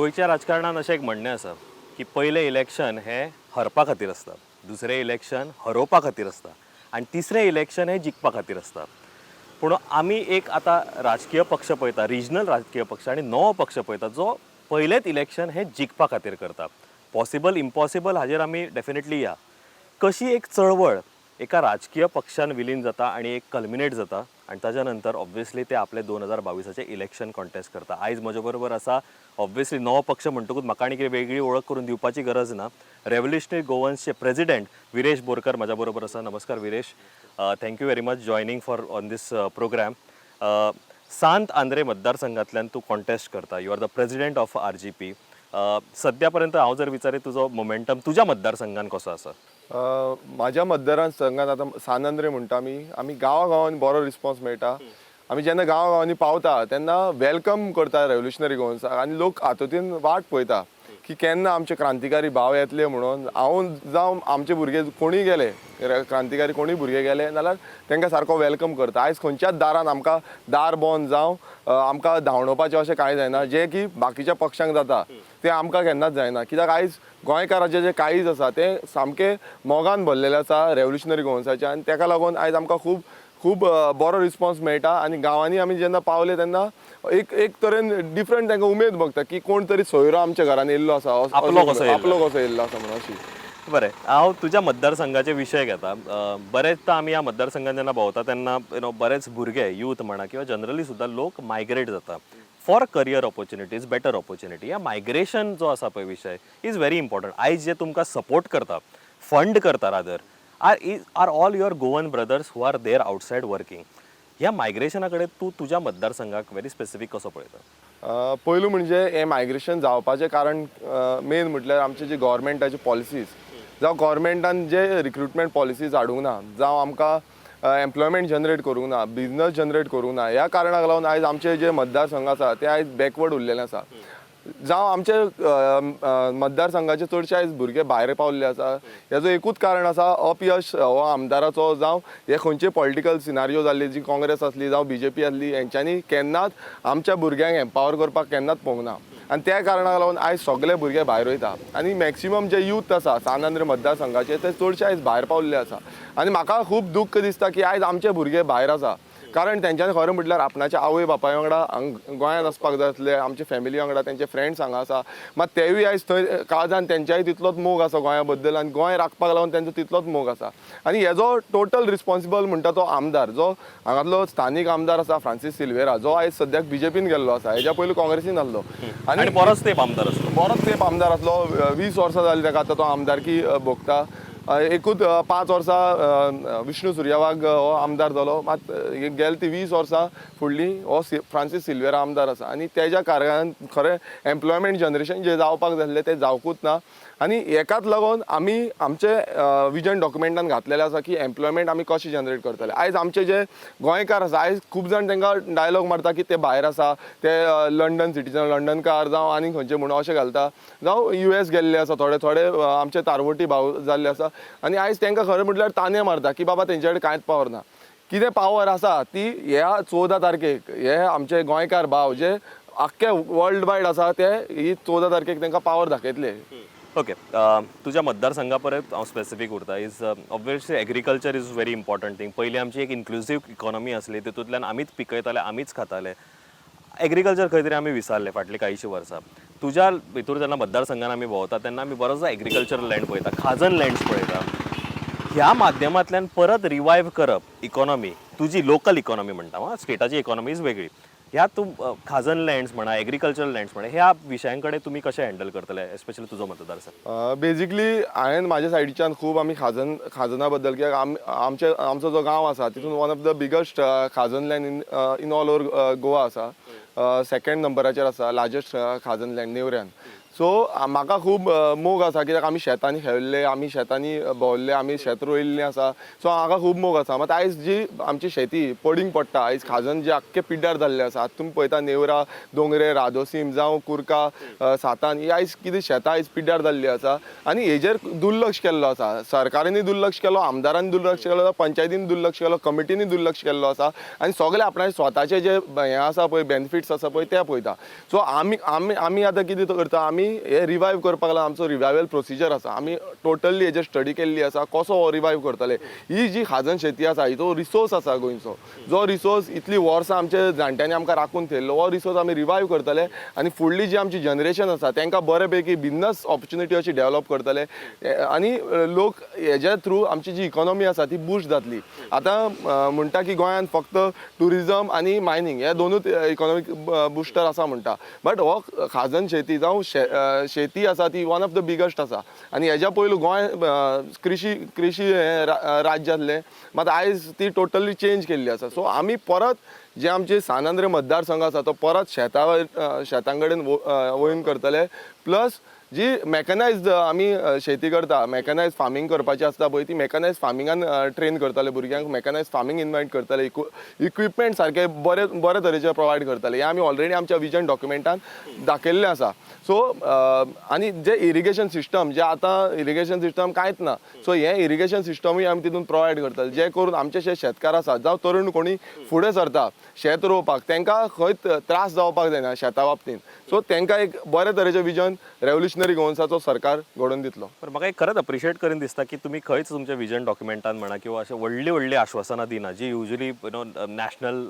गोयच्या राजकारणात अशें एक म्हणणें आसा की पयलें इलेक्शन हें हरपा खातीर आसता, दुसरें इलेक्शन हरोवपा खातीर आसता आनी तिसरें इलेक्शन हें जिखपा खातीर आसता. पूण आमी एक आतां राजकीय पक्ष पळयता, रिजनल राजकीय पक्ष आनी नवो पक्ष पळयता जो पयलेंच इलेक्शन हें जिखपा खातीर करता. पॉसिबल इम्पॉसिबल हाजेर आमी डेफिनेटली या. कशी एक चळवळ एका राजकीय पक्षान विलीन जाता आनी एक कल्मिनेट जाता आनी ताज्या नंतर ऑब्वियसली ते आपले 2022 इलेक्शन कॉन्टेस्ट करता. आयज म्हजे बरोबर आसा ऑब्वियसली नवो पक्ष म्हणटकूच म्हाका आनी कितें वेगळी वळख करून दिवपाची गरज ना. रेव्होल्युशनरी गोवन्सचे प्रेसिडेंट विरेश बोरकर म्हज्या बरोबर आसा. नमस्कार Viresh, thank you very much joining for on this programme. Sant Andre मतदारसंघांतल्यान तूं कॉन्टेस्ट करता. You are the president of RGP. सद्या पर्यंत हांव जर विचारीत तुजो मोमेंटम तुज्या मतदारसंघान कसो आसा? माझ्या मतदारसंघात आता सांत आंद्रे म्हणटा आमी गांवांनी बरो रिस्पॉन्स मेळटा. आमी जेन्ना गांवांनी पावता तेन्ना वेलकम करता रेव्होल्युशनरी गोवन्साक आनी लोक हातूंतल्यान वाट पळयता की केन्ना आमचे क्रांतिकारी भाव येतले म्हणून. हांव जावं आमचे भुरगे कोणीय गेले, क्रांतिकारी कोणीय भुरगे गेले जाल्यार तांकां सारको वेलकम करता. आयज खंयच्याच दारान आमकां दार बंद जावं आमकां धांवणोवपाचें अशें कांय जायना, जें की बाकीच्या पक्षांक जाता तें आमकां केन्नाच जायना. कित्याक आयज गोंयकाराचें जें काळीज आसा तें सामकें मोगान भरलेलें आसा रेव्होल्युशनरी गोवन्साचें आनी ताका लागून आयज आमकां खूब खूब बरो रिस्पॉन्स मेळटा. आनी गांवांनी आमी जेन्ना पावले तेन्ना एक तरेन डिफरंट तांकां उमेद भोगता की कोण तरी सोयरो आमच्या घरान येयल्लो आसा, आपलो कसो येयल्लो आसा म्हणून अशी. बरें, हांव तुज्या मतदारसंघाचे विशय घेता. बरेचदा आमी ह्या मतदारसंघान जेन्ना भोंवता तेन्ना बरेच भुरगे यूथ म्हणा किंवा जनरली सुद्दां लोक मायग्रेट जाता for career opportunities, better opportunity. ह्या मायग्रेशन जो आसा पळय विशय इज व्हेरी इम्पॉर्टंट. आयज जे तुमकां सपोर्ट करता, फंड करता rather, are all your Goan brothers who are there outside working. ह्या मायग्रेशना कडेन तूं तुज्या मतदारसंघाक व्हेरी स्पेसिफीक कसो पळयता? पयलू म्हणजे हें मायग्रेशन जावपाचें कारण मेन म्हटल्यार आमचे जे गव्हर्मेंटाचे पॉलिसीज जावं गव्हर्मेंटान जे रिक्रुटमेंट पॉलिसीज हाडूंक ना, जावं आमकां एम्प्लॉयमेंट जनरेट करूंक ना, बिजनस जनरेट करूंक ना, ह्या कारणाक लागून आयज आमचे जे मतदारसंघ आसा ते आयज बॅकवर्ड उरलेले आसा. जावं आमचे मतदारसंघाचे चडशे आयज भुरगे भायर पावल्ले आसा. हेजो एकूच कारण आसा अपयश हो आमदाराचो, जावं हे खंयचे पॉलिटिकल सिनारियो जाल्ली, जी काँग्रेस आसली जावं BJP आसली, हेंच्यांनी केन्नाच आमच्या भुरग्यांक एम्पावर करपाक केन्नाच पळोवंक ना. आनी त्या कारणाक लागून आयज सगळे भुरगे भायर वयता आनी मॅक्सिमम जे यूथ आसा सांत आंद्रे मतदारसंघाचे ते चडशे आयज भायर पावल्ले आसा. आनी म्हाका खूब दुख्ख दिसता की आयज आमचे भुरगे भायर आसा, कारण तेंच्यांनी खरें म्हटल्यार आपणाच्या आवय बापाय वांगडा गोंयांत वचपाक जाय आसलें, आमचे फॅमिली वांगडा तेंचे फ्रेंड्स हांगा आसा. मात तेवूय आयज थंय काळजान तेंच्याय तितलोच मोग आसा गोंया बद्दल आनी गोंय राखपाक लागून तेंचो तितलोच मोग आसा. आनी हेजो टोटल रिस्पॉन्सिबल म्हणटा तो आमदार, जो हांगातलो स्थानीक आमदार आसा फ्रांसीस सिल्वेरा, जो आयज सद्याक BJPन गेल्लो आसा, हेज्या पयलीं काँग्रेसीन आसलो आनी बरोच तेंप आमदार आसलो. बरोच तेंप आमदार आसलो. 20 वर्सां जालीं ताका आतां तो आमदारकी भोगता. एकूच 5 वर्सां विष्णू सुर्यावाग हो आमदार जालो, मात गेले ती 20 वर्सां फुडलीं हो फ्रांसीस सिल्वेरा आमदार आसा. आनी तेज्या कारणान खरें एम्प्लॉयमेंट जनरेशन जें जावपाक जाय आसलें तें जावकूच ना. आनी हेकाच लागून आमी आमचे विजन डॉक्युमेंटान घातलेलें आसा की एम्प्लॉयमेंट आमी कशें जनरेट करतले. आयज आमचे जे गोंयकार आसा, आयज खूब जाण तांकां डायलॉग मारता की ते भायर आसा, ते लंडन सिटीजन, लंडनकार जावं आनी खंयचे म्हणून अशें घालता, जावं US गेल्ले आसा, थोडे थोडे आमचे तारवटी भाव जाल्ले आसा. आनी आयज तांकां खरें म्हटल्यार ताने मारता की बाबा तेंचे कडेन कांयच पावर ना. कितें पावर आसा ती ह्या 14 तारखेक हे आमचे गोंयकार भाव जे आख्खे वर्ल्ड वायड आसा ते ही 14 तारखेक तांकां पावर दाखयतले. ओके, तुज्या मतदारसंघा परत हांव स्पेसिफीक उरता. Is obviously agriculture is very important thing. पयलीं आमची एक इन्क्लुसीव इकॉनॉमी आसली, तितूंतल्यान आमीच पिकयताले, आमीच खाताले. एग्रीकल्चर खंय तरी आमी विसरले फाटलीं कांयशीं वर्सां. तुज्या भितर जेन्ना मतदारसंघान आमी भोंवता तेन्ना आमी बरोचसो एग्रीकल्चरल लँड पळयता, खाजन लँड्स पळयता. ह्या माध्यमांतल्यान परत रिवायव करप इकॉनॉमी, तुजी लोकल इकॉनॉमी म्हणटा, स्टेटाची इकॉनॉमी इज वेगळी. ह्या तूं खाजन लँड्स म्हणा, एग्रीकल्चरल लँड्स म्हणा, ह्या विशयां कडेन तुमी कशें हँडल करतले, एस्पेशली तुजो मतदारसंघ? बेजिकली हांवें म्हाज्या सायडीच्यान खूब आमी खाजना बद्दल, कित्याक आमचो जो गांव आसा तितून one of the biggest khazan land in all over Goa आसा. सेकंड नंबराचेर आसा लार्जस्ट खाजन लँड नेवऱ्यान. सो म्हाका खूब मोग आसा कित्याक आमी शेतांनी खेळिल्ले, आमी शेतांनी भोंवल्ले, आमी शेत रोयिल्लीं आसा. सो म्हाका खूब मोग आसा. मात आयज जी आमची शेती पडींग पडटा, आयज खाजन जे आख्खे पिड्ड्यार जाल्ले आसा. आतां तुमी पळयता नेवरा, दोंगरे, रादोसीम जावं कुर्का, सातान ही आयज कितें शेतां आयज पिड्ड्यार जाल्लीं आसा आनी हेजेर दुर्लक्ष केल्लो आसा. सरकारांनी दुर्लक्ष केलो, आमदारांनी दुर्लक्ष केलो, पंचायतींनी दुर्लक्ष केलो, कमिटीनी दुर्लक्ष केल्लो आसा आनी सगळे आपणाचे स्वताचे जे हें आसा पळय बेनिफिट्स आसा पळय ते पळयता. सो आमी आतां कितें करता, आमी हे रिवायव करपाक लागून आमचो रिवायवल प्रोसिजर आसा. आमी टोटली हेजेर स्टडी केल्ली आसा कसो हो रिवायव करतले. ही जी खाजन शेती आसा ही तो रिसोर्स आसा गोंयचो, जो रिसोर्स इतली वर्सां आमच्या जाणट्यांनी आमकां राखून थेयल्लो, हो रिसोर्स आमी रिवायव करतले आनी फुडली जी आमची जनरेशन आसा तांकां बरे पैकी बिजनस ऑपॉर्च्युनिटी अशी डेवलप करतले आनी लोक हेज्या थ्रू आमची जी इकॉनॉमी आसा ती बूस्ट जातली. आतां म्हणटा की गोंयांत फक्त ट्युरिजम आनी मायनींग हे दोनूच इकॉनॉमीक बुस्टर आसा म्हणटा, बट हो खाजन शेती जावं शेती आसा ती वन ऑफ द बिगस्ट आसा. आनी हेज्या पयलू गोंय कृशी राज्य आसलें, मात आयज ती टोटली चेंज केल्ली आसा. सो आमी परत जे आमचे सानांद्र मतदारसंघ आसा तो परत शेतां कडेन वळून करतले. प्लस जी मॅकनायज्ड आमी शेती करता, मॅकनायज फार्मींग करपाची आसता पळय ती मॅकनायज फार्मिंगान ट्रेन करतले भुरग्यांक, मॅकनायज फार्मींग इन्वायट करतले, इक्विपमेंट सारके बरे तरेचे प्रोवायड करतले. हे आमी ऑलरेडी आमच्या विजन डॉक्युमेंटान दाखयल्लें आसा. सो आनी जे इरिगेशन सिस्टम जे आतां इरिगेशन सिस्टम कांयच ना, सो हे इरिगेशन सिस्टमूय आमी तितून प्रोवायड करतले, जे करून आमचे जे शेतकार आसा जावं तरुण कोणी फुडें सरता शेत रोवपाक तांकां खंय त्रास जावपाक जायना शेता बाबतींत. सो तांकां एक बरे तरेचें विजन रेव्होल्युशनरी गोवन्साचो सरकार घडोवन दितलो. पण म्हाका एक खरंच अप्रिशिएट करून दिसता की तुम्ही खंयच तुमच्या विजन डॉक्युमेंटान म्हणा किंवा अशें व्हडलीं आश्वासनां दिना जी युजली नॅशनल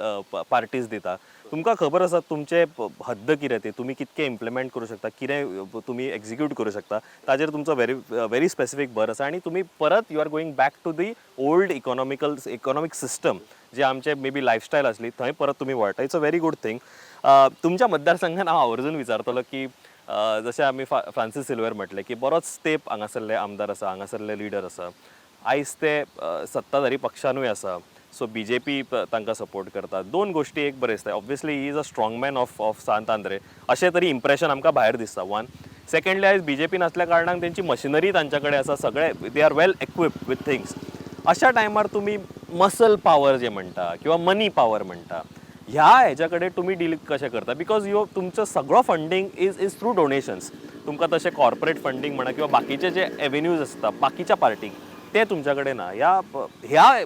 पार्टीज दिता. तुमकां खबर आसा तुमचे हद्द कितें ते, तुम्ही कितके इम्प्लिमेंट करू शकता, कितें तुम्ही एक्झिक्यूट करू शकता, ताजेर तुमचो व्हेरी स्पेसिफीक भर आसा. आनी तुम्ही परत you are going back to the old economic system जे आमचे मे बी लायफस्टायल आसली थंय परत तुम्ही वळटा. It's a very good thing. तुमच्या मतदारसंघान हांव आवर्जून विचारतलो की जशें आमी फ्रांसीस सिल्वर म्हटलें की बरोच तेंप हांगासरले आमदार आसा, हांगासरले लिडर आसा, आयज ते सत्ताधारी पक्षानूय आसा. सो BJP तांकां सपोर्ट करता. दोन गोश्टी एक बरें दिसता. Obviously he is a strong man of सांत आंद्रे अशें तरी इम्प्रेशन आमकां भायर दिसता. वन सेकंडली आयज BJP नासल्या कारणान तेंची मशिनरी तांच्या कडेन आसा, सगळे they are well equipped with things. अशा टायमार तुमी मसल पॉवर जे म्हणटा किंवा मनी पॉवर म्हणटा ह्याच्या कडेन तुमी डील कशें करता. बिकॉज तुमचो सगळो फंडींग इज थ्रू डोनेशन्स. तुमकां तशें कॉर्पोरेट फंडींग म्हणा किंवा बाकीचे जे एव्हेन्यूज आसता बाकीच्या पार्टीक ते तुमच्या कडेन ना. ह्या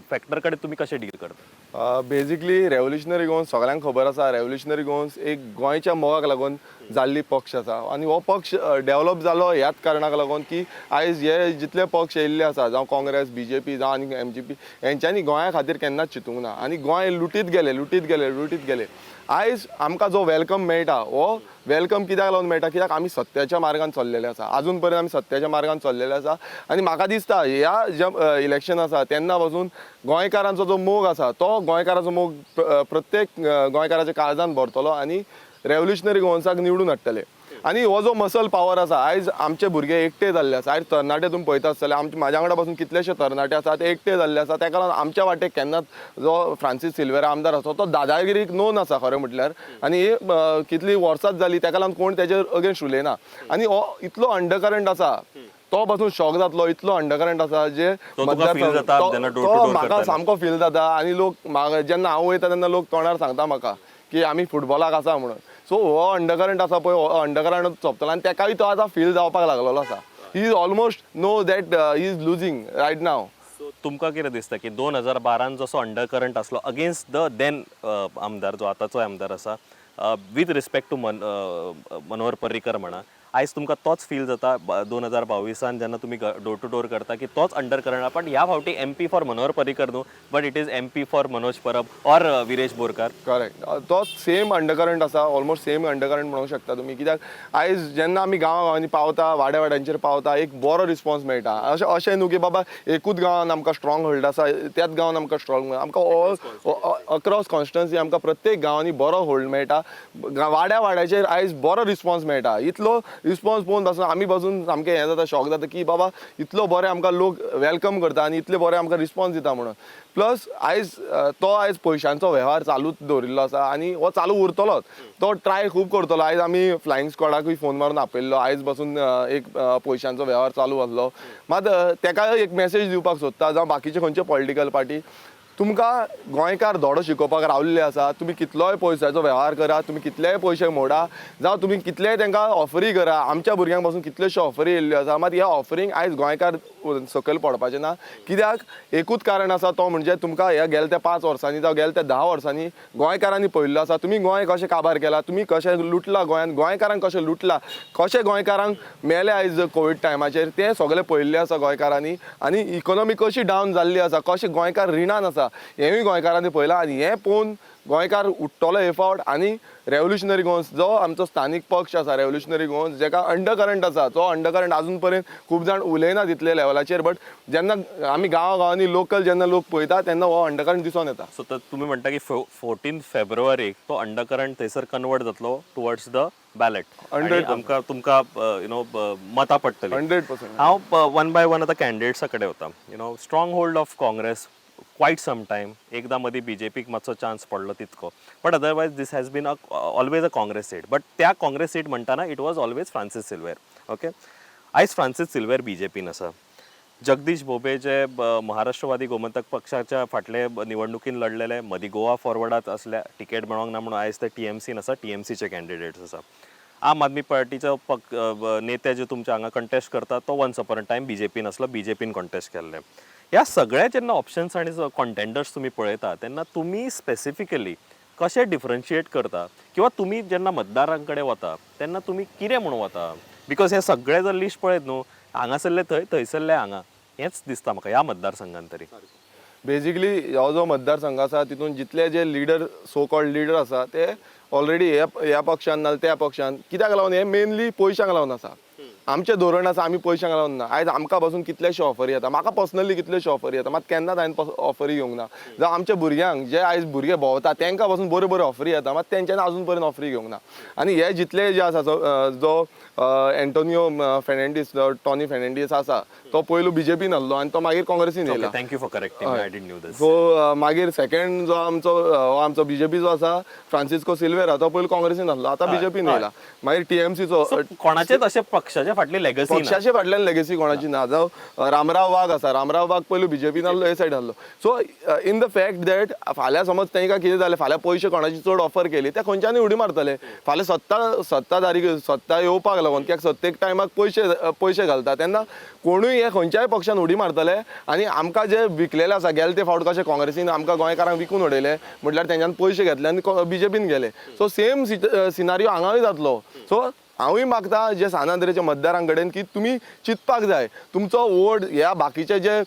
फॅक्टर कडेन तुमी कशें डील करता. बेजिकली रेव्होल्युशनरी गोवन्स सगळ्यांक खबर आसा, रेव्होल्युशनरी गोवन्स एक गोंयच्या मोगाक लागून जाल्ली पक्ष आसा आनी हो पक्ष डेव्हलप जालो ह्याच कारणाक लागून की आयज हे जितले पक्ष येयल्ले आसा जावं काँग्रेस, BJP जावं आनी MGP हेंच्यांनी गोंया खातीर केन्नाच चिंतूंक ना आनी गोंय लुटीत गेले. आयज आमकां जो वेलकम मेळटा हो वेलकम कित्याक लागून मेळटा, कित्याक आमी सत्याच्या मार्गान चल्लेले आसा, आजून पर्यंत आमी सत्याच्या मार्गान चल्लेले आसा. आनी म्हाका दिसता ह्या जे इलेक्शन आसा तेन्ना पासून गोंयकारांचो जो मोग आसा तो गोंयकाराचो मोग प्रत्येक गोंयकाराच्या काळजान भरतलो आनी रेव्होल्युशनरी गोवन्साक निवडून हाडटले. आनी हो जो मसल पॉवर आसा आयज आमचे भुरगे एकटे जाल्ले आसा. आयज तरणाटे तुमी पळयता आसतले, म्हाज्या वांगडा पासून कितलेशे तरणाटे आसा ते एकटे जाल्ले आसा. ताका लागून आमच्या वाटेक केन्नाच जो फ्रांसीस सिल्वेर आमदार आसा तो दादागिरीक नोन आसा खरें म्हटल्यार. आनी कितली वर्सांच जाली ताका लागून कोण तेजेर अगेन्स्ट उलयना. आनी हो इतलो अंडरकरंट आसा तो पासून शॉक जातलो, इतलो अंडरकरंट आसा जे म्हाका सामको फील जाता. आनी लोक जेन्ना हांव वयता तेन्ना लोक तोंडार सांगता म्हाका की आमी फुटबॉलाक आसा म्हणून. सो हो अंडरकरंट आसा पळय हो अंडरकरंट सोंपतलो आनी ताकाय तो आतां फील जावपाक लागलेलो आसा. He is almost know that he is losing right now. तुमकां कितें दिसता की 2012 जसो अंडरकरंट आसलो अगेन्स्ट द देन आमदार जो आतांचो आमदार आसा with respect to Manohar Parrikar म्हणा, आयज तुमकां तोच फील जाता 2022 जेन्ना तुमी डोर टू डोर करता की तोच अंडरकरंट. पण ह्या फावटी MP फॉर मनोहर पर्रीकर न्हू, but it is MP for Manoj Parab or Viresh Borkar. Correct, तोच सेम अंडरकरंट आसा, ऑलमोस्ट सेम अंडरकरंट म्हणूंक शकता तुमी. कित्याक आयज जेन्ना आमी गांवांनी पावता, वाड्याचेर पावता, एक बरो रिस्पॉन्स मेळटा. अशें न्हू की बाबा एकूच गांवांत आमकां स्ट्रॉंग होल्ड आसा त्याच गांवांत आमकां स्ट्रॉंग, आमकां ऑल अक्रॉस कॉन्स्टिट्युएन्सी आमकां प्रत्येक गांवांनी बरो होल्ड मेळटा. वाड्याचेर आयज बरो रिस्पॉन्स मेळटा. इतलो रिस्पॉन्स पळोवन पासून आमी पासून सामकें हें जाता, शॉक जाता की बाबा इतलो बरें आमकां लोक वेलकम करता आनी इतले बरें आमकां रिस्पॉन्स दिता म्हणून. प्लस आयज तो आयज पयशांचो वेव्हार चालूच दवरिल्लो आसा आनी हो चालू उरतलोच. तो ट्राय खूब करतलो. आयज आमी फ्लायंग स्क्वॉडाकूय फोन मारून आपयल्लो, आयज पासून एक पयशांचो वेव्हार चालू आसलो. मात तेका एक मेसेज दिवपाक सोदता जावं बाकीचे खंयचे पॉलिटिकल पार्टी, तुमकां गोंयकार धडो शिकोवपाक रावल्ले आसा. तुमी कितलोय पयशाचो वेव्हार करा, तुमी कितलेय पयशे मोडा, जावं तुमी कितलेय तांकां ऑफरी करा. आमच्या भुरग्यांक पासून कितल्योश्यो ऑफरी येयल्ल्यो आसा, मात ह्या ऑफरींक आयज गोंयकार सकयल पडपाचे ना. कित्याक एकूच कारण आसा, तो म्हणजे तुमकां ह्या गेल्या त्या 5 वर्सांनी जावं गेल्या त्या 10 वर्सांनी गोंयकारांनी पळयल्लो आसा. तुमी गोंय कशें काबार केला, तुमी कशें लुटला गोंयांत, गोंयकारांक कशें लुटला, कशें गोंयकारांक मेले आयज कोवीड टायमाचेर, तें सगळें पळयल्लें आसा गोंयकारांनी. आनी इकॉनॉमी कशी डावन जाल्ली आसा, कशें गोंयकार रिणान आसा, हेंवूय गोंयकारांनी पळयलां. आनी हें पळोवन गोंयकार उठ्ठलो हे फावट. आनी रेव्होल्युशनरी गोवन्स जो आमचो स्थानीक पक्ष आसा, रेव्होल्युशनरी गोवन्स, जेका अंडरकरंट आसा, तो अंडरकरंट आजून पर्यंत खूब जाण उलयना तितले लेवलाचेर. बट जेन्ना आमी गांवांनी लोकल जेन्ना लोक पळयता तेन्ना हो अंडरकरंट दिसून येता. सो तुम्ही म्हणटा की 14 फेब्रुवारीक तो अंडरकरंट थंयसर कन्वर्ट जातलो टुवर्ड्स द बॅलेट. आमकां तुमकां मतां पडटली 100%. हांव वन बाय वन आतां कॅन्डिडेट्सा कडेन वता. Stronghold of Congress quite some time. एकदां मदीं बीजेपीक मातसो चान्स पडलो तितको, but otherwise this has been always a Congress seat. But त्या काँग्रेस सीट म्हणटाना it was always Francis Silveira. Okay, आयज फ्रांसीस सिल्वेर बीजेपीन आसा. जगदीश भोबे जे महाराष्ट्रवादी गोमंतक पक्षाच्या फाटले निवडणुकीन लढलेले, मदीं गोवा फॉरवर्डात असल्या तिकेट मेळोंक ना म्हणून आयज ते TMCन आसा, TMCचे कॅन्डिडेट्स आसा. आम आदमी पार्टीचो नेते जे तुमच्या हांगा कंटेस्ट करता तो वन्स अपॉन अ टायम बीजेपीन आसलो, बीजेपीन कंटेस्ट केल्ले. ह्या सगळ्या जेन्ना ऑप्शन्स आनी कॉन्टेंडर्स तुमी पळयता तेन्ना तुमी स्पेसिफिकली कशें डिफरन्शिएट करता, किंवा तुमी जेन्ना मतदारां कडेन वता तेन्ना तुमी कितें म्हणून वता? बिकॉज हे सगळे जर लिस्ट पळयत न्हू, हांगासरले थंय, थंयसरले हांगा, हेंच दिसता म्हाका ह्या मतदारसंघान तरी. बेजिकली हो जो मतदारसंघ आसा तितून जितले जे लिडर, सो कॉल्ड लिडर आसा, ते ऑलरेडी ह्या पक्षान ना त्या पक्षान. कित्याक लागून हे मेनली पयशांक लागून आसा. आमचें धोरण आसा, आमी पयशांक लागून ना. आयज आमकां पासून कितलेशे ऑफरी येता, म्हाका पर्सनली कितलेशे ऑफरी येता, मात केन्नाच हांवें ऑफरी घेवंक ना. जावं आमच्या भुरग्यांक जे आयज भुरगे भोंवता तेंकां पासून बऱ्यो बऱ्यो ऑफरी येता, मात तेंच्यानी आजून पर्यंत ऑफरी घेवंक ना. आनी हे जितले जे आसा, जो एंटोनियो फेर्नांडीस, टॉनी फेर्नांडीस आसा, तो पयलो बीजेपीन आहलो आनी तो मागीर काँग्रेसीन येयला. Thank you for correcting, I didn't knew this. So मागीर सेकंड जो आमचो बीजेपी जो आसा, फ्रांसिस्को सिल्वेरा, तो पयलो काँग्रेसीन आहलो, आतां बीजेपीन येयला. मागीर TMCचो कोणाचेच अशे पक्षाच्या फाटली लेगसी ना. पक्षाचे फाटल्यान लेगसी कोणाची ना. जावं रामराव वाघ आसा, रामराव वाघ पयलो बीजेपीन आहलो, हे सायड आहलो. So in the fact that फाल्यां समज तेंकां कितें जालें, फाल्यां पयशे कोणाची चड ऑफर केली, ते खंयच्यानूय उडी मारतले. फाल्यां सत्ता येवपाक लागून, कित्याक सत्तेक टायमाक पयशे घालता तेन्ना कोणूय हे खंयच्याय पक्षान उडी मारतले. आनी आमकां जे विकलेले आसा, गेले ते फावट कशें काँग्रेसीन आमकां गोंयकारांक विकून उडयले, म्हटल्यार तेंच्यान पयशे घेतले आनी बीजेपीन गेले. सो सेम सिनारियो हांगाय जातलो. सो हांवूय मागता जे सानांद्रेच्या मतदारां कडेन की तुमी चिंतपाक जाय, तुमचो वोट ह्या बाकीचे जे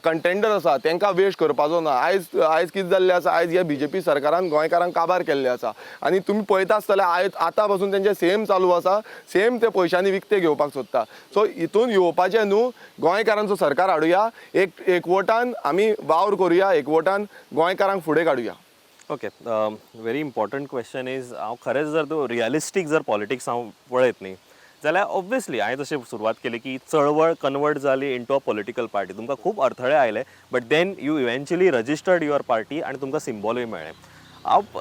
कंटेंडर आसा तेंकां वेस्ट करपाचो ना. आयज कितें जाल्लें आसा, आयज ह्या बीजेपी सरकारान गोंयकारांक काबार केल्ले आसा. आनी तुमी पळयता आसतले आयज आतां पासून तेंचे सेम चालू आसा, सेम ते पयशांनी विकते घेवपाक सोदता. सो हितून येवपाचें न्हू, गोंयकारांचो सरकार हाडुया, एक वोटान आमी वावर करुया, एक वोटान गोंयकारांक फुडें काडुया. Okay, very important question is, हांव खरेंच जर तूं रियलिस्टीक जर पॉलिटिक्स हांव पळयत न्ही जाल्यार ऑब्वियसली हांवें तशें सुरवात केली की चळवळ कन्वर्ट जाली इंटू अ पॉलिटिकल पार्टी. तुमकां खूब अडथळे आयले, but then you eventually registered your party आनी तुमकां सिम्बॉलूय मेळ्ळें. हांव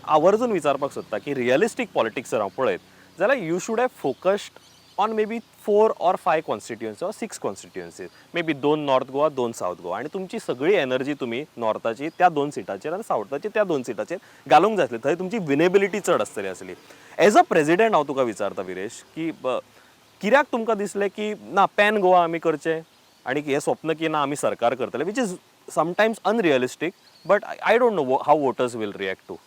आवर्जून विचारपाक सोदता की रियलिस्टीक पॉलिटिक्स जर हांव पळयत जाल्यार you should have focused on maybe 4 or 5 constituencies or 6 constituencies, maybe 2 north Goa 2 south Goa, आणि तुमची सगळी एनर्जी तुम्ही नॉर्थाची त्या 2 सिटाचेर आणि साऊथाची त्या 2 सिटाचेर घालूंक जाय आसली. थंय तुमची विनेबिलिटी चड आसतली आसली. एज अ प्रेसिडेंट हांव तुका विचारता विरेश की कित्याक तुमकां दिसलें की ना पॅन गोवा आमी करचें आनी हें स्वप्न की ना आमी सरकार करतले, which is sometimes unrealistic, but I don't know how voters will react to.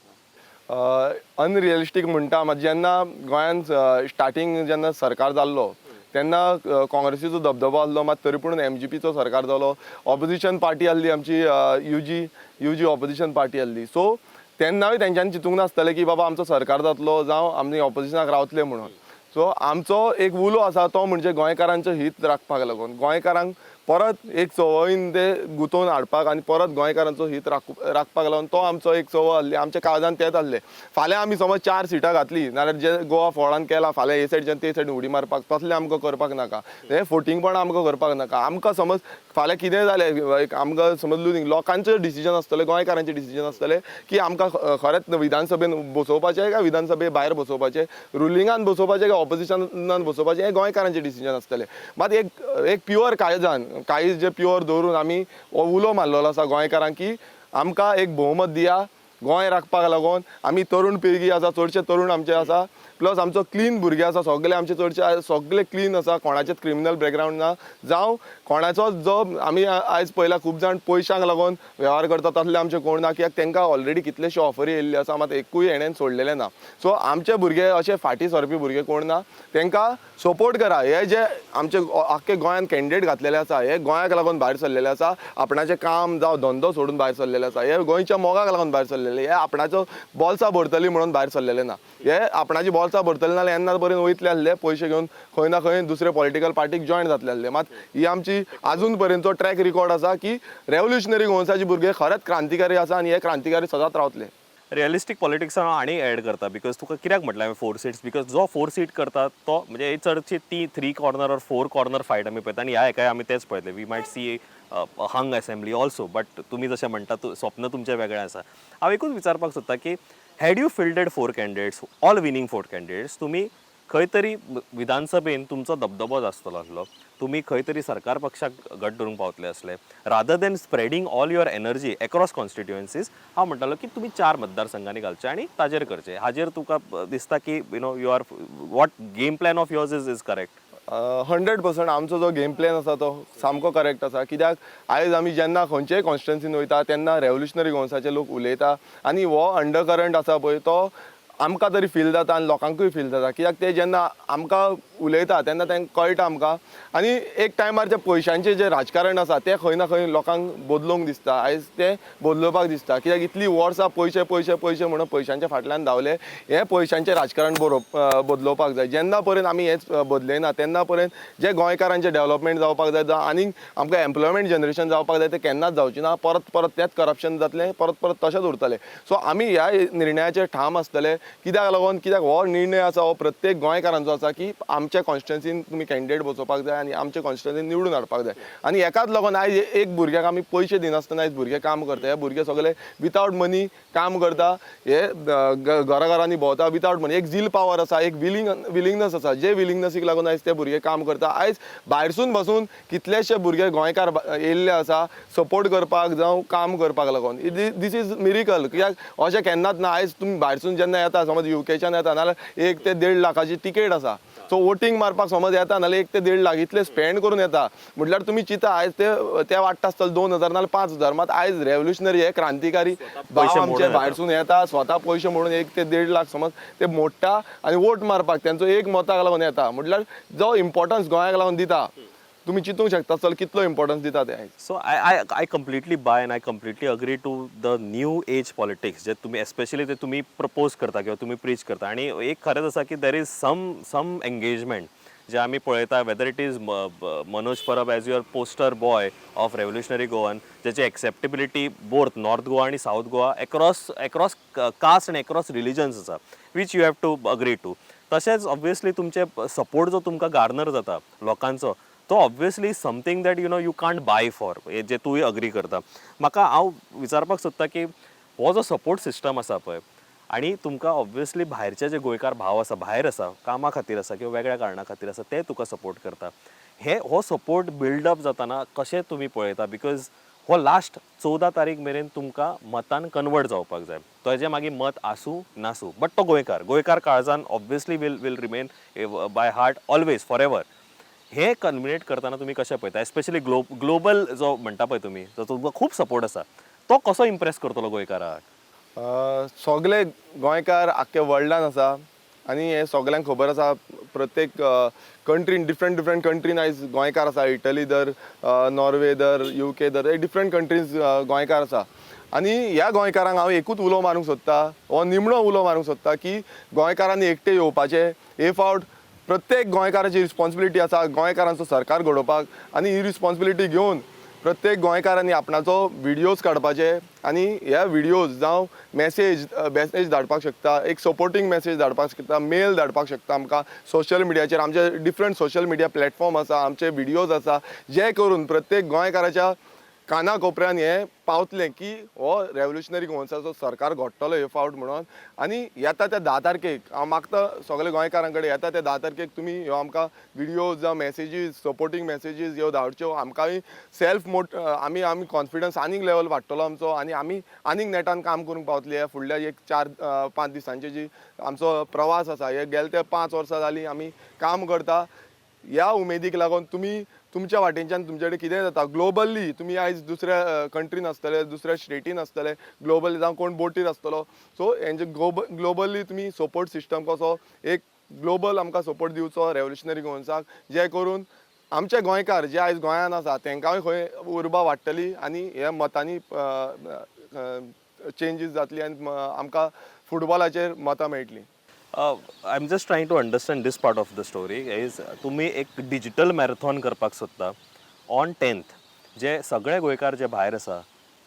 Unrealistic म्हणटा मात जेन्ना गोंयांत स्टार्टींग जेन्ना सरकार जाल्लो तेन्ना काँग्रेसीचो दबदबो आसलो, मात तरी पूण MGPचो सरकार जालो. ऑपोजिशन पार्टी आसली आमची UG ऑपोजिशन पार्टी आसली. सो तेन्नाय तेंच्यांनी चिंतूंक नासतलें की बाबा आमचो सरकार जातलो जावं आमी ऑपोजिशनाक रावतले म्हणून. सो आमचो एक उलो आसा तो म्हणजे गोंयकारांचें हित राखपाक लागून, गोंयकारांक परत एक चवळीन ते गुंतोवन हाडपाक आनी परत गोंयकारांचो हित राखपाक लागून तो आमचो एक चवळ आहली. आमच्या काळजान तेच आहले. फाल्यां आमी समज 4 सिटां घातली नाल्यार जे गोवा फोर्डान केला फाल्यां हे सायडीच्यान ते सायडीन उडी मारपाक तसलें आमकां करपाक नाका. हे फोटिंगपण आमकां करपाक नाका. आमकां समज फाल्यां कितेंय जालें आमकां समज लुजींग लोकांचें डिसिजन आसतलें गोंयकारांचें डिसिजन आसतलें की आमकां खरेंच विधानसभेन बसोवपाचें काय विधानसभे भायर बसोवपाचें, रुलिंगान बसोवपाचें काय ऑपोजिशनान बसोवपाचें हें गोंयकारांचें डिसिजन आसतलें. मात एक प्युअर काळीज जे प्युअर दवरून आमी उलो मारलेलो आसा गोंयकारांक की आमकां एक भोवमत दिया गोंय राखपाक लागून. आमी तरूण पिळगी आसा, चडशे तरूण आमचे आसा, प्लस आमचो क्लीन भुरगे आसा, सगळे आमचे चडशे सगळे क्लीन आसा, कोणाचेच क्रिमिनल बॅकग्रावंड ना. जावं कोणाचो जो आमी आयज पळयला खूब जाण पयशांक लागून वेव्हार करता तसले आमचे कोण ना, कित्याक तांकां ऑलरेडी कितलेशे ऑफरी येयल्ले आसा, मात एकूय हेणेन सोडलेले ना. सो आमचे भुरगे अशे फाटीं सरपी भुरगे कोण ना, तांकां सपोर्ट करा. हे जे आमचे आख्खे गोंयान कॅन्डिडेट घातलेले आसा हे गोंयाक लागून भायर सरलेले आसा, आपणाचें काम जावं धंदो सोडून भायर सरलेले आसा, हे गोंयच्या मोगाक लागून भायर सरलेले, हे आपणाचो बॉल्सां भरतली म्हणून भायर सरलेले ना. हे आपणाची बॉल्सां भरतले नाल्यार येन्ना पर्यंत वयतले आसले पयशे घेवन खंय ना खंय दुसरे पॉलिटिकल पार्टीक जॉयन जातले आसले. मात ही आमची आजून पर्यंतचो ट्रॅक रिकॉर्ड आसा की रेव्होल्युशनरी गोंयसाचे भुरगे खरेंच क्रांतिकारी आसा आनी हे क्रांतिकारी सदांच रावतले. रिअलिस्टीक पॉलिटिक्सान हांव आनी एड करता बिकॉज तुका कित्याक म्हटलें हांवें 4 सीट्स बिकॉज जो 4 सीट करता तो म्हणजे चडशी ती 3 कॉर्नर ऑर 4 कॉर्नर फायट आमी पळयता आनी ह्या एकाय आमी तेच पळयतले. We might see hung assembly also, but तुमी जशें म्हणटा स्वप्न तुमचें वेगळें आसा. हांव एकूच विचारपाक सोदता की had you fielded 4 candidates all winning 4 candidates तुमी खंय तरी विधानसभेन तुमचो दबदबो आसतलो आसलो, तुमी खंय तरी सरकार पक्षाक घट धरूंक पावतले असले. Rather than spreading all your energy across constituencies हांव म्हणटालो की तुमी 4 मतदारसंघांनी घालचे आनी ताजेर करचे. हाजेर तुका दिसता की you are what game plan of yours is correct? 100% आमचो जो गेम प्लॅन आसा तो सामको करेक्ट आसा. कित्याक आयज आमी जेन्ना खंयचेय कॉन्स्टिट्युएन्सीन वयता तेन्ना रेव्होल्युशनरी गोंयसाचे लोक उलयता आनी हो अंडरकरंट आसा पळय तो आमकां तरी फील जाता आनी लोकांकूय फील जाता. कित्याक ते जेन्ना आमकां उलयता तेन्ना तांकां कळटा आमकां. आनी एक टायमार जे पयशांचें जे राजकारण आसा तें खंय ना खंय लोकांक बदलूंक दिसता. आयज तें बदलोवपाक दिसता. कित्याक इतलीं वर्सां पयशे पयशे पयशे म्हणून पयशांच्या फाटल्यान धांवले. हें पयशांचें राजकारण बदलोवपाक जाय. जेन्ना पर्यंत आमी हेंच बदलयना तेन्ना पर्यंत जे गोंयकारांचें डेव्हलपमेंट जावपाक जाय आनीक आमकां एम्प्लॉयमेंट जनरेशन जावपाक जाय तें केन्नाच जावचें ना. परत परत तेंच करप्शन जातलें, परत परत तशेंच उरतलें. सो आमी ह्या निर्णयाचेर ठाम आसतले. कित्याक लागून कित्याक हो निर्णय आसा हो प्रत्येक गोंयकारांचो आसा की आमच्या कॉन्स्टिट्युएन्सीन तुमी कॅन्डिडेट बसोवपाक जाय आनी आमच्या कॉन्स्टिट्युएन्सीन निवडून हाडपाक जाय. आनी हेकाच लागून आयज एक भुरग्याक आमी पयशे दिनासतना आयज भुरगे काम करता. हे भुरगे सगळे विथआवट मनी काम करता. हे घराघरांनी भोंवता विथआवट मनी. एक झील पावर आसा, एक विलिंगनस आसा. जे विलिंगनसीक लागून आयज ते भुरगे काम करता. आयज भायरसून बसून कितलेशे भुरगे गोंयकार येयल्ले आसा सपोर्ट करपाक जावं काम करपाक लागून. This is miracle. कित्याक अशें केन्नाच ना. आयज तुमी भायरसून जेन्ना येता समज यूकेच्यान येता नाल्यार 1 ते 1.5 लाखाची तिकेट आसा. सो वोटींग मारपाक समज येता नाल्यार 1 ते 1.5 लाख इतले स्पेंड करून येता म्हटल्यार तुमी चिंता आयज ते वाडटा आसतले 2,000 नाल्यार 5,000. मात आयज रेव्होल्युशनरी हे क्रांतिकारी भाव आमचे भायरसून येता स्वता पयशे म्हणून 1 ते 1.5 लाख समज ते मोडटा आनी वोट मारपाक तेंचो एक मताक लागून येता. म्हटल्यार जो इम्पॉर्टन्स गोंयाक लागून दिता तुम्ही चिंतूंक शकता चल कितलो इम्पॉर्टन्स दिता ते. So I completely buy and I completely agree to the new age politics जे तुम्ही एस्पेशली ते तुम्ही प्रपोज करता किंवा तुम्ही प्रीच करता. आणि एक खरेंच आसा की देर इज सम एंगेजमेंट जे आमी पळयता whether it is Manoj Parab as your poster boy of revolutionary Goan जेची एक्सेप्टेबिलिटी बोथ नॉर्थ गोवा आणि साऊथ गोवा अक्रॉस कास्ट आनी अक्रॉस रिलिजन्स आसा which you have to agree to. तशेंच ऑब्वियसली तुमचे सपोर्ट जो तुमकां गार्नर जाता लोकांचो तो obviously something that you can't buy for जे तूंय अग्री करता. म्हाका हांव विचारपाक सोदता की हो जो सपोर्ट सिस्टम आसा पळय आनी तुमकां ऑब्वियसली भायरचे जे गोंयकार भाव आसा भायर आसा कामा खातीर आसा किंवा वेगळ्या कारणां खातीर आसा ते तुका सपोर्ट करता. हो सपोर्ट बिल्डअप जाताना कशें तुमी पळयता? बिकॉज हो लास्ट 14 तारीख मेरेन तुमकां मतान कन्वर्ट जावपाक जाय. तेजें मागीर मत आसूं नासूं बट तो गोंयकार काळजान obviously will remain by heart always forever. हे कन्विनेट करताना तुम्ही कशें पळयता? एस्पेशली ग्लोबल जो म्हणटा पळय तुमी जो तुमकां खूब सपोर्ट आसा तो कसो इम्प्रेस करतलो गोंयकाराक? सगळे गोंयकार आख्ख्या वर्ल्डान आसा आनी हे सगळ्यांक खबर आसा. प्रत्येक कंट्रीन डिफरंट कंट्रीन आयज गोंयकार आसा. इटली धर, नॉर्वे धर, UK धर, डिफरंट कंट्रीज गोंयकार आसा. आनी ह्या गोंयकारांक हांव एकूच उलो मारूंक सोदता, हो निमणो उलो मारूंक सोदता की गोंयकारांनी एकटे येवपाचे. एक फावट प्रत्येक गोंयकाराची रिस्पॉन्सिबिलिटी आसा गोंयकारांचो सरकार घडोवपाक आनी ही रिस्पॉन्सिबिलिटी घेवन प्रत्येक गोंयकारांनी आपणाचो व्हिडियोज काडपाचे आनी ह्या व्हिडियोज जावं मॅसेज धाडपाक शकता एक सपोर्टींग मॅसेज धाडपाक शकता मेल धाडपाक शकता आमकां सोशल मिडियाचेर आमचे डिफरंट सोशल मिडिया प्लॅटफॉर्म आसा आमचे व्हिडियोज आसा जे करून प्रत्येक गोंयकाराच्या काना कोपऱ्यान हें पावतलें की हो रेव्होल्युशनरी गोवन्साचो सरकार घडटलो ह्यो फावट म्हणून आनी येता त्या 10 तारखेक हांव मागता सगळे गोंयकारां कडेन येता त्या 10 तारखेक तुमी ह्यो आमकां व्हिडियोज जावं मॅसेजीस सपोर्टींग मॅसेजीस ह्यो धाडच्यो आमकांय आमी कॉन्फिडन्स आनीक लेवल वाडटलो आमचो आनी आमी आनीक नेटान काम करूंक पावतली ह्या फुडल्या एक 4-5 दिसांची जी आमचो प्रवास आसा हे गेले ते 5 वर्सां जालीं आमी काम करता ह्या उमेदीक लागून तुमी तुमच्या वाटेनच्यान तुमचे कडेन कितें जाता ग्लोबली तुमी आयज दुसऱ्या कंट्रीन आसतले दुसऱ्या स्टेटीन आसतले ग्लोबली जावं कोण बोटीर आसतलो सो हेंचे ग्लोबली तुमी सपोर्ट सिस्टम कसो एक ग्लोबल आमकां सपोर्ट दिवचो रेव्होल्युशनरी गोवन्साक जे करून आमचे गोंयकार जे आयज गोंयान आसा तांकांय खंय उर्बा वाडटली आनी ह्या मतांनी चेंजीस जातली आनी आमकां फुटबॉलाचेर मतां मेळटलीं I am just trying to understand this part of the story is तुमी एक डिजिटल मॅरेथॉन करपाक सोदता ऑन 10th जे सगळे गोंयकार जे भायर आसा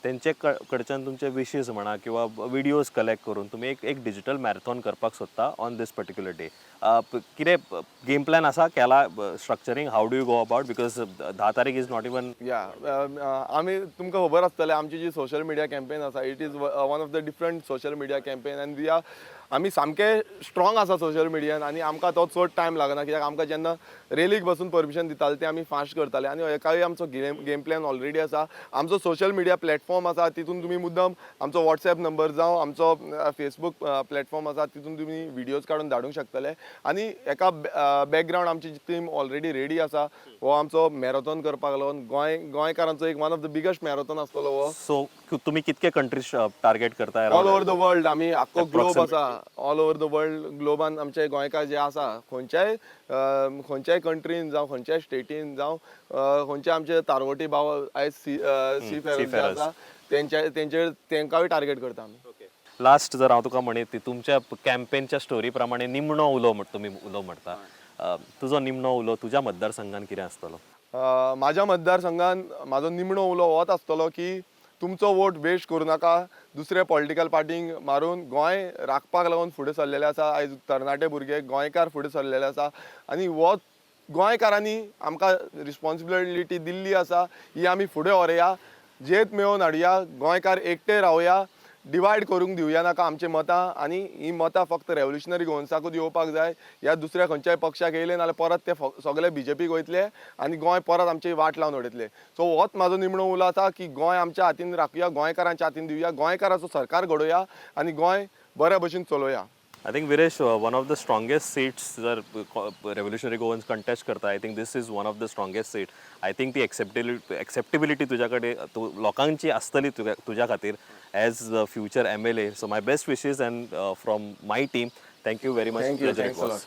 तेंचे कडच्यान तुमचे विशीज म्हणा किंवा व्हिडियोज कलेक्ट करून तुमी एक डिजिटल मॅरेथॉन करपाक सोदता ऑन दीस पर्टिक्युलर डे कितें गेम प्लॅन आसा केला structuring how do you go about because 10 तारीख इज नॉट इवन आमी तुमकां खबर आसतलें आमची जी सोशल मिडिया कॅम्पेन आसा it is one of the different social media campaign and we are आमी सामके स्ट्रॉंग आसा सोशल मिडियान आनी आमकां तो चड टायम लागना कित्याक आमकां जेन्ना रेलीक बसून परमिशन दिताले ते आमी फास्ट करताले आनी एकाय आमचो गेम प्लॅन ऑलरेडी आसा आमचो सोशल मिडिया प्लॅटफॉर्म आसा तितून तुमी मुद्दम आमचो वॉट्सॅप नंबर जावं आमचो फेसबूक प्लॅटफॉर्म आसा तितून तुमी व्हिडियोज काडून धाडूंक शकतले आनी एका बॅकग्रावंड आमची टीम ऑलरेडी रेडी आसा हो आमचो मॅरेथॉन करपाक लागून गोंयकारांचो एक one of the biggest marathon आसतलो हो सो तुमी कितके कंट्रीज टार्गेट करताय ऑल ओव्हर द वर्ल्ड आमी आख्खो ग्लोब आसा ऑल ओव्हर द वर्ल्ड ग्लोबान आमचे गोंयकार जे आसा खंयच्याय कंट्रीन जावं खंयच्याय स्टेटीन जावं खंयचे आमचे तारवटी भाव आयज सी फेरर्स आसा तेंकांय टार्गेट करता आमी लास्ट जर हांव तुका म्हणीत ती तुमच्या कॅम्पेनच्या स्टोरी प्रमाणे निमणो उलो तुमी उलो म्हणटा तुजो निमणो उलो तुज्या मतदारसंघान कितें आसतलो म्हाज्या मतदारसंघान म्हाजो निमणो उलो होच आसतलो की तुमचो वोट वेस्ट करूं नाका दुसरे पॉलिटिकल पार्टींक मारून गोंय राखपाक लागून फुडें सरलेले आसा आयज तरणाटे भुरगे गोंयकार फुडें सरलेले आसा आनी हो गोंयकारांनी आमकां रिस्पॉन्सिबिलिटी दिल्ली आसा ही आमी फुडें व्हरया जेत मेळोवन हाडुया गोंयकार एकटे रावया डिवायड करूंक दिवया नाका आमची मतां आनी ही मतां फक्त रेव्होल्युशनरी गोवन्साकूच येवपाक जाय ह्या दुसऱ्या खंयच्याय पक्षाक येयले नाल्यार परत ते सगळे बीजेपीक वयतले आनी गोंय परत आमची वाट लावन उडयतले सो होच म्हाजो निमणो उलो आसा की गोंय आमच्या हातीन राखुया गोंयकारांच्या हातीन दिवया गोंयकाराचो सरकार घडोवया आनी गोंय बऱ्या भशेन चलोवया I think Viresh, one of the strongest seats जर revolutionary governs contest करता I think this is one of the strongest seat. I think ती acceptability तुझ्याकडे लोकांची असतली तुझ्या खातीर as a future MLA. So my best wishes and from my team, thank you very much. Thanks a lot.